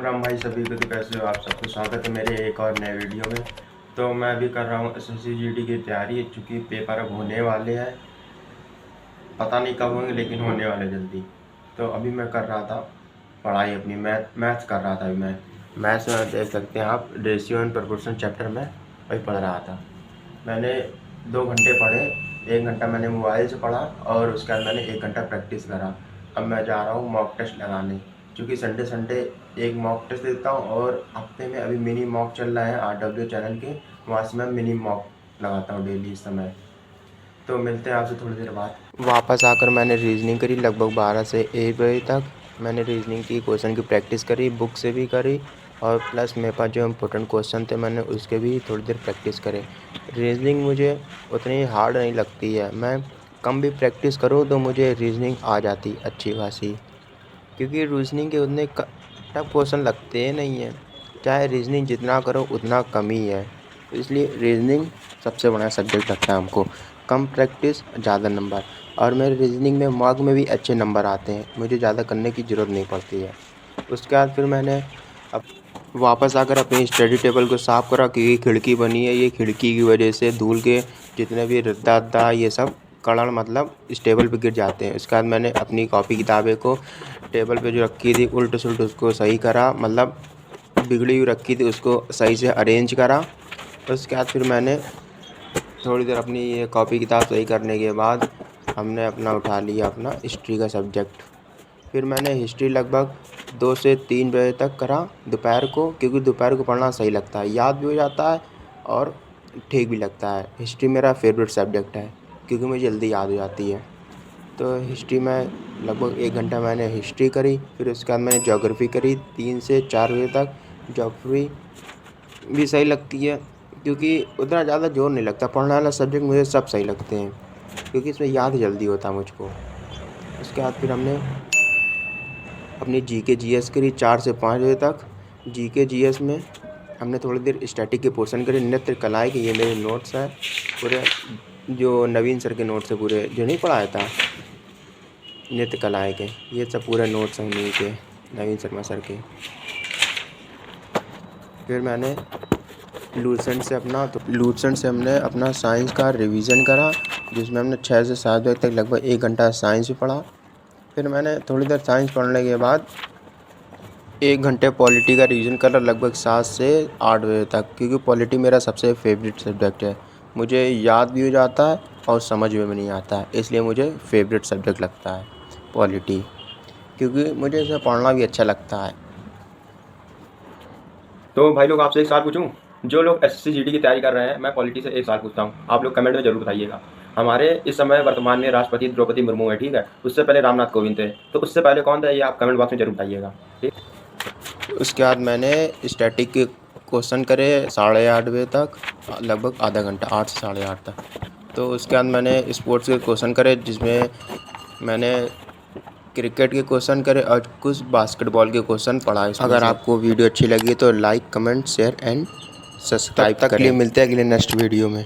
राम भाई सभी को। तो कैसे हो आप? सबको स्वागत है मेरे एक और नए वीडियो में। तो मैं अभी कर रहा हूँ एसएससी जीडी की तैयारी, चूँकि पेपर अब होने वाले हैं, पता नहीं कब होंगे लेकिन होने वाले जल्दी। तो अभी मैं कर रहा था पढ़ाई अपनी, मैथ्स कर रहा था। अभी मैं मैथ्स में देख सकते हैं आप, रेशियो एंड प्रोपोर्शन चैप्टर में वही पढ़ रहा था। मैंने 2 घंटे पढ़े, 1 घंटा मैंने मोबाइल से पढ़ा और उसके बाद मैंने 1 घंटा प्रैक्टिस करा। अब मैं जा रहा हूँ मॉक टेस्ट लगाने, क्योंकि संडे संडे एक मॉक टेस्ट देता हूँ और हफ्ते में अभी मिनी मॉक चल रहा है RW चैनल के, वहाँ से मैं मिनी मॉक लगाता हूँ डेली इस समय। तो मिलते हैं आपसे थोड़ी देर बाद। वापस आकर मैंने रीजनिंग करी लगभग 12 से 1 बजे तक। मैंने रीजनिंग की क्वेश्चन की प्रैक्टिस करी, बुक से भी करी, और प्लस मेरे पास जो इम्पोर्टेंट क्वेश्चन थे मैंने उसके भी थोड़ी देर प्रैक्टिस करे। रीजनिंग मुझे उतनी हार्ड नहीं लगती है, मैं कम भी प्रैक्टिस करूँ तो मुझे रीजनिंग आ जाती अच्छी खासी, क्योंकि रीजनिंग के उतने टफ क्वेश्चन लगते नहीं हैं। चाहे रीजनिंग जितना करो उतना कम ही है, इसलिए रीजनिंग सबसे बड़ा सब्जेक्ट लगता है हमको। कम प्रैक्टिस ज़्यादा नंबर, और मेरे रीजनिंग में मार्क में भी अच्छे नंबर आते हैं, मुझे ज़्यादा करने की ज़रूरत नहीं पड़ती है। उसके बाद फिर मैंने अब वापस आकर अपनी स्टडी टेबल को साफ़ करा, क्योंकि खिड़की बनी है, ये खिड़की की वजह से धूल के जितने भी रद्दा ये सब कण मतलब इस टेबल पे गिर जाते हैं। उसके बाद मैंने अपनी कॉपी किताबें को टेबल पे जो रखी थी उल्ट सुल्ट उसको सही करा, मतलब बिगड़ी हुई रखी थी उसको सही से अरेंज करा। उसके बाद फिर मैंने थोड़ी देर अपनी ये कॉपी किताब सही करने के बाद हमने अपना उठा लिया अपना हिस्ट्री का सब्जेक्ट। फिर मैंने हिस्ट्री लगभग 2 से 3 बजे तक करा दोपहर को, क्योंकि दोपहर को पढ़ना सही लगता है, याद भी हो जाता है और ठीक भी लगता है। हिस्ट्री मेरा फेवरेट सब्जेक्ट है, क्योंकि मुझे जल्दी याद हो जाती है। तो हिस्ट्री में लगभग 1 घंटा मैंने हिस्ट्री करी। फिर उसके बाद मैंने ज्योग्राफी करी 3 से 4 बजे तक। ज्योग्राफी भी सही लगती है, क्योंकि उतना ज़्यादा जोर नहीं लगता। पढ़ने वाला सब्जेक्ट मुझे सब सही लगते हैं, क्योंकि इसमें याद जल्दी होता है मुझको। उसके बाद फिर हमने अपनी जीके जीएस करी 4 से 5 बजे तक। जीके जीएस में हमने थोड़ी देर स्टैटिक के पोर्शन करे, नृत्य कलाएँ के। ये मेरे नोट्स हैं पूरे, जो नवीन सर के नोट्स है पूरे, जो नहीं पढ़ाया था नृत्य कलाएँ के, ये सब पूरे नोट्स हैं उन्हीं के, नवीन शर्मा सर के। फिर मैंने लूसेंट से हमने अपना साइंस का रिवीजन करा, जिसमें हमने 6 से 7 बजे तक लगभग 1 घंटा साइंस भी पढ़ा। फिर मैंने थोड़ी देर साइंस पढ़ने के बाद 1 घंटे पॉलिटी का रिवीजन करा लगभग 7 से 8 बजे तक, क्योंकि पॉलिटी मेरा सबसे फेवरेट सब्जेक्ट है। मुझे याद भी हो जाता है और समझ में भी नहीं आता है, इसलिए मुझे फेवरेट सब्जेक्ट लगता है पॉलिटी, क्योंकि मुझे इसे पढ़ना भी अच्छा लगता है। तो भाई लोग आपसे एक सवाल पूछूं, जो लोग एसएससी जीडी की तैयारी कर रहे हैं, मैं पॉलिटी से एक सवाल पूछता हूं, आप लोग कमेंट में जरूर बताइएगा। हमारे इस समय वर्तमान में राष्ट्रपति द्रौपदी मुर्मू है, ठीक है। उससे पहले रामनाथ कोविंद थे, तो उससे पहले कौन था ये आप कमेंट बॉक्स में जरूर बताइएगा, ठीक। उसके बाद मैंने स्टैटिक के क्वेश्चन करे 8:30 बजे तक, लगभग आधा घंटा, 8 से 8:30 तक। तो उसके बाद मैंने स्पोर्ट्स के क्वेश्चन करे, जिसमें मैंने क्रिकेट के क्वेश्चन करे और कुछ बास्केटबॉल के क्वेश्चन पढ़ा। अगर आपको वीडियो अच्छी लगी तो like, comment, share and subscribe करें। तब तक के लिए मिलते हैं अगले नेक्स्ट वीडियो में।